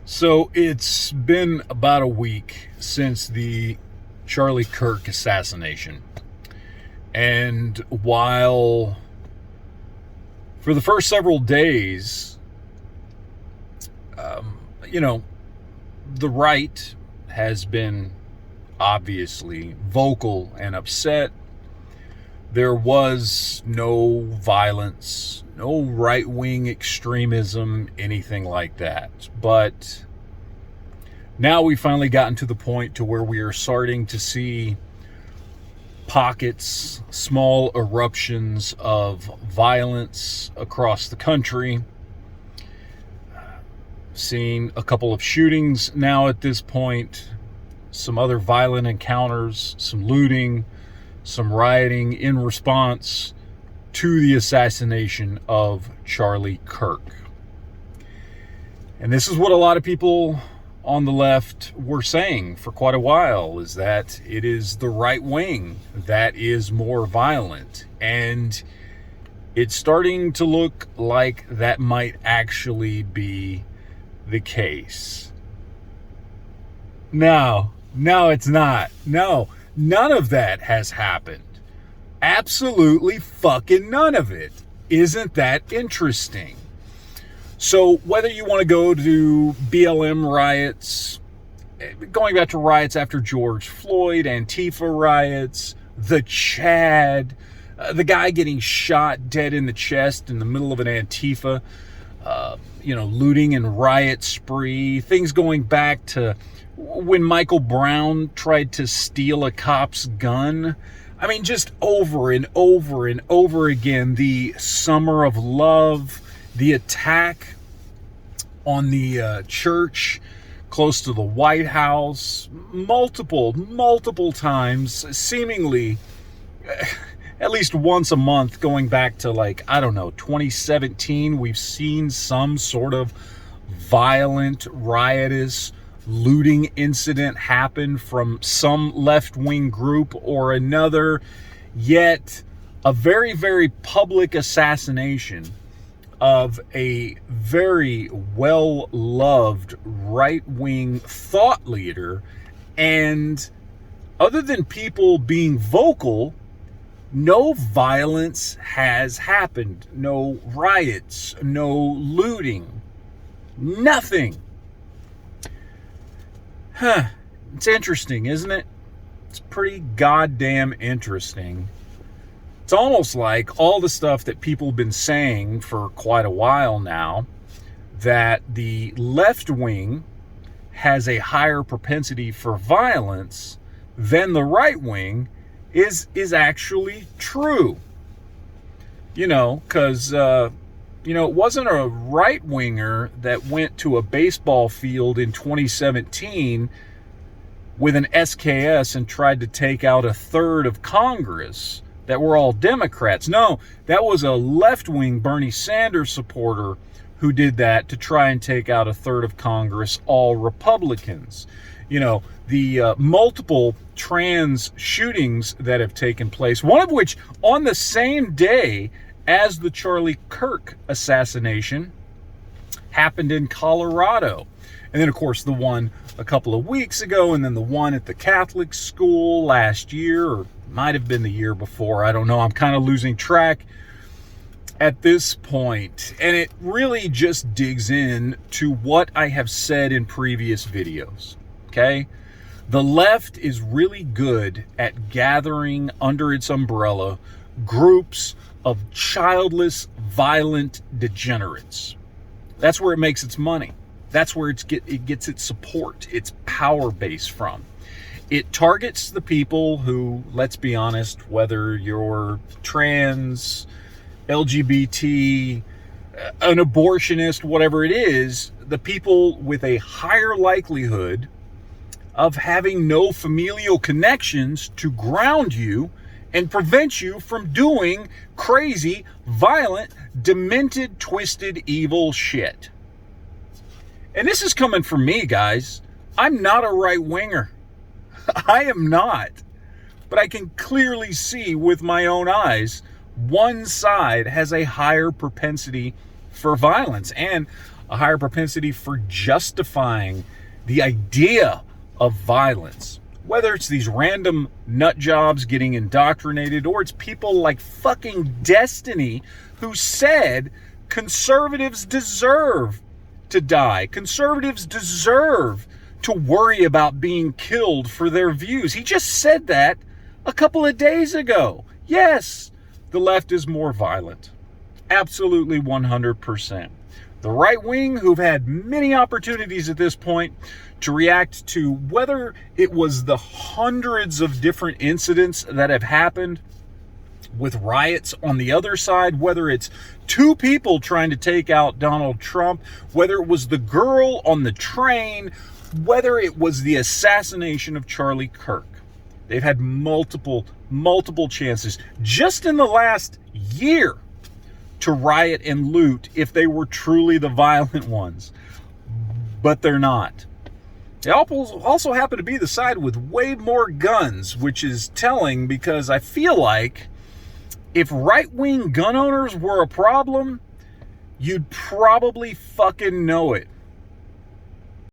So it's been about a week since the Charlie Kirk assassination. And while for the first several days, you know, the right has been obviously vocal and upset. There was no violence, no right-wing extremism, anything like that. But now we've finally gotten to the point to where we are starting to see pockets, small eruptions of violence across the country. Seeing a couple of shootings now at this point, some other violent encounters, some looting, some rioting in response to the assassination of Charlie Kirk. And this is what a lot of people on the left were saying for quite a while, is that it is the right wing that is more violent. And it's starting to look like that might actually be the case. No, it's not. No, none of that has happened. Absolutely fucking none of it. Isn't that interesting? So whether you want to go to BLM riots, going back to riots after George Floyd, Antifa riots, the Chad, the guy getting shot dead in the chest in the middle of an Antifa, looting and riot spree, things going back to when Michael Brown tried to steal a cop's gun. I mean, just over and over and over again, the Summer of Love, the attack on the church close to the White House, multiple times, seemingly at least once a month, going back to 2017, we've seen some sort of violent, riotous, looting incident happen from some left-wing group or another. Yet a very, very public assassination of a very well-loved right-wing thought leader, and other than people being vocal, no violence has happened. No riots, no looting, nothing. It's interesting, isn't it? It's pretty goddamn interesting. It's almost like all the stuff that people have been saying for quite a while now, that the left wing has a higher propensity for violence than the right wing, is actually true. Because it wasn't a right-winger that went to a baseball field in 2017 with an SKS and tried to take out a third of Congress that were all Democrats. No, that was a left-wing Bernie Sanders supporter who did that to try and take out a third of Congress, all Republicans. The multiple trans shootings that have taken place, one of which on the same day as the Charlie Kirk assassination, happened in Colorado. And then, of course, the one a couple of weeks ago, and then the one at the Catholic school last year, or might have been the year before. I don't know. I'm kind of losing track at this point. And it really just digs in to what I have said in previous videos. Okay? The left is really good at gathering under its umbrella groups of childless, violent degenerates. That's where it makes its money. That's where it gets its support, its power base from. It targets the people who, let's be honest, whether you're trans, LGBT, an abortionist, whatever it is, the people with a higher likelihood of having no familial connections to ground you and prevent you from doing crazy, violent, demented, twisted, evil shit. And this is coming from me, guys. I'm not a right-winger. I am not. But I can clearly see with my own eyes, one side has a higher propensity for violence. And a higher propensity for justifying the idea of violence. Whether it's these random nut jobs getting indoctrinated, or it's people like fucking Destiny who said conservatives deserve to die. Conservatives deserve to worry about being killed for their views. He just said that a couple of days ago. Yes, the left is more violent. Absolutely 100%. The right wing, who've had many opportunities at this point to react to whether it was the hundreds of different incidents that have happened with riots on the other side, whether it's two people trying to take out Donald Trump, whether it was the girl on the train, whether it was the assassination of Charlie Kirk. They've had multiple chances just in the last year to riot and loot if they were truly the violent ones. But they're not. They also happen to be the side with way more guns, which is telling, because I feel like if right-wing gun owners were a problem, you'd probably fucking know it.